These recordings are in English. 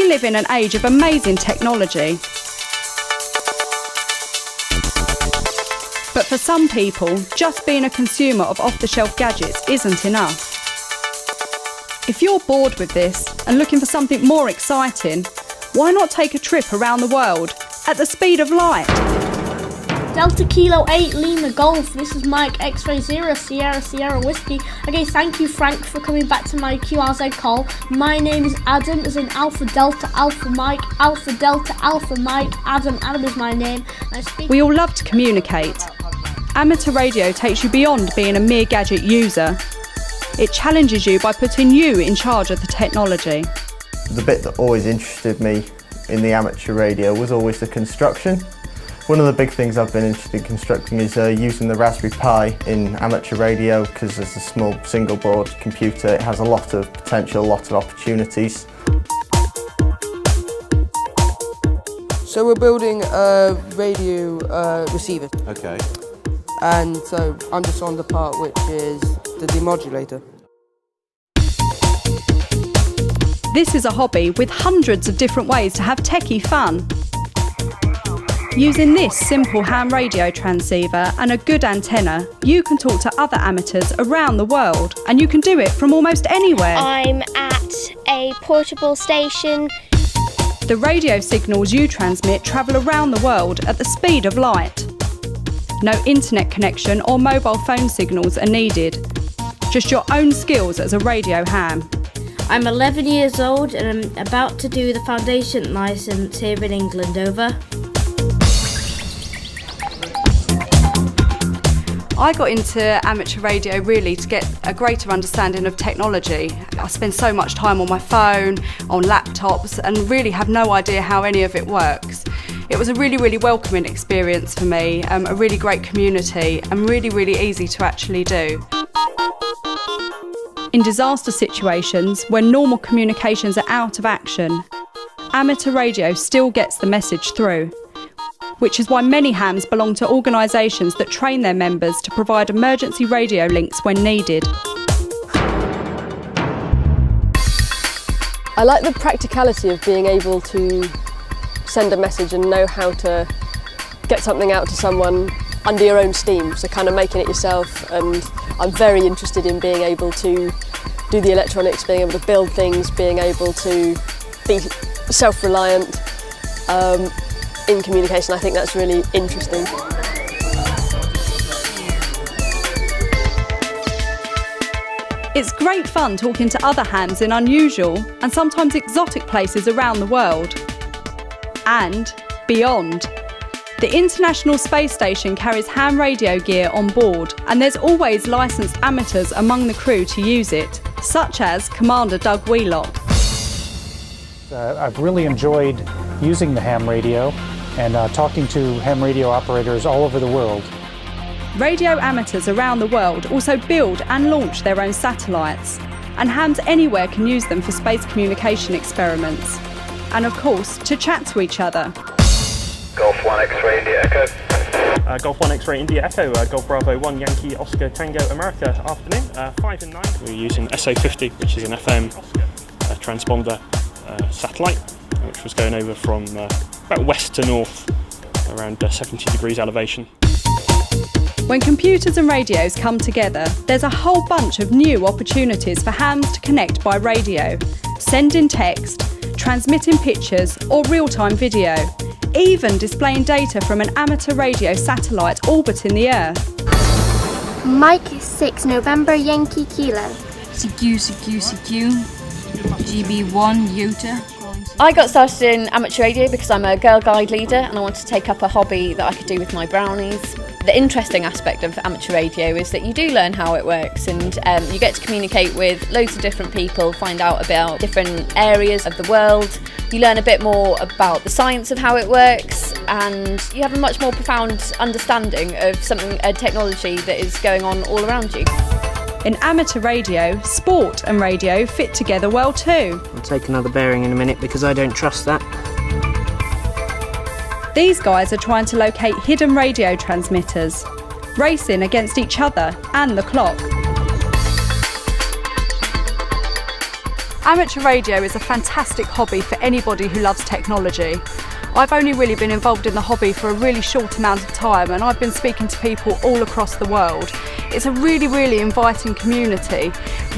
We live in an age of amazing technology. But for some people, just being a consumer of off-the-shelf gadgets isn't enough. If you're bored with this and looking for something more exciting, why not take a trip around the world at the speed of light? Delta Kilo 8 Lima Golf, this is Mike X-Ray 0 Sierra Sierra Whiskey. Okay, thank you Frank for coming back to my QRZ call. My name is Adam, as in Alpha Delta Alpha Mike, Alpha Delta Alpha Mike, Adam is my name. We all love to communicate. Amateur radio takes you beyond being a mere gadget user. It challenges you by putting you in charge of the technology. The bit that always interested me in the amateur radio was always the construction. One of the big things I've been interested in constructing is using the Raspberry Pi in amateur radio, because as a small single board computer it has a lot of potential, a lot of opportunities. So we're building a radio receiver. Okay. And so I'm just on the part which is the demodulator. This is a hobby with hundreds of different ways to have techie fun. Using this simple ham radio transceiver and a good antenna, you can talk to other amateurs around the world, and you can do it from almost anywhere. I'm at a portable station. The radio signals you transmit travel around the world at the speed of light. No internet connection or mobile phone signals are needed. Just your own skills as a radio ham. I'm 11 years old and I'm about to do the foundation licence here in England, over. I got into amateur radio really to get a greater understanding of technology. I spend so much time on my phone, on laptops, and really have no idea how any of it works. It was a really welcoming experience for me, a really great community, and really easy to actually do. In disaster situations, when normal communications are out of action, amateur radio still gets the message through, which is why many hams belong to organisations that train their members to provide emergency radio links when needed. I like the practicality of being able to send a message and know how to get something out to someone under your own steam, so kind of making it yourself. And I'm very interested in being able to do the electronics, being able to build things, being able to be self-reliant in communication. I think that's really interesting. It's great fun talking to other hams in unusual and sometimes exotic places around the world. And beyond. The International Space Station carries ham radio gear on board, and there's always licensed amateurs among the crew to use it, such as Commander Doug Wheelock. I've really enjoyed using the ham radio and talking to ham radio operators all over the world. Radio amateurs around the world also build and launch their own satellites, and hams anywhere can use them for space communication experiments. And of course, to chat to each other. Golf 1 X-Ray India Echo. Golf 1 X-Ray India Echo, Golf Bravo 1 Yankee Oscar Tango America. Afternoon, 5 and 9. We're using SO50, which is an FM transponder satellite, which was going over from about west to north, around 70 degrees elevation. When computers and radios come together, there's a whole bunch of new opportunities for hams to connect by radio, sending text, transmitting pictures or real-time video, even displaying data from an amateur radio satellite orbiting the Earth. Mike 6 November Yankee Kilo. CQ, GB1 Utah. I got started in amateur radio because I'm a Girl Guide leader and I wanted to take up a hobby that I could do with my brownies. The interesting aspect of amateur radio is that you do learn how it works, and you get to communicate with loads of different people, find out about different areas of the world. You learn a bit more about the science of how it works, and you have a much more profound understanding of a technology that is going on all around you. In amateur radio, sport and radio fit together well too. I'll take another bearing in a minute because I don't trust that. These guys are trying to locate hidden radio transmitters, racing against each other and the clock. Amateur radio is a fantastic hobby for anybody who loves technology. I've only really been involved in the hobby for a really short amount of time, and I've been speaking to people all across the world. It's a really inviting community.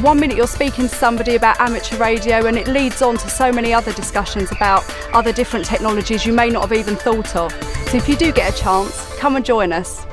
One minute you're speaking to somebody about amateur radio and it leads on to so many other discussions about other different technologies you may not have even thought of. So if you do get a chance, come and join us.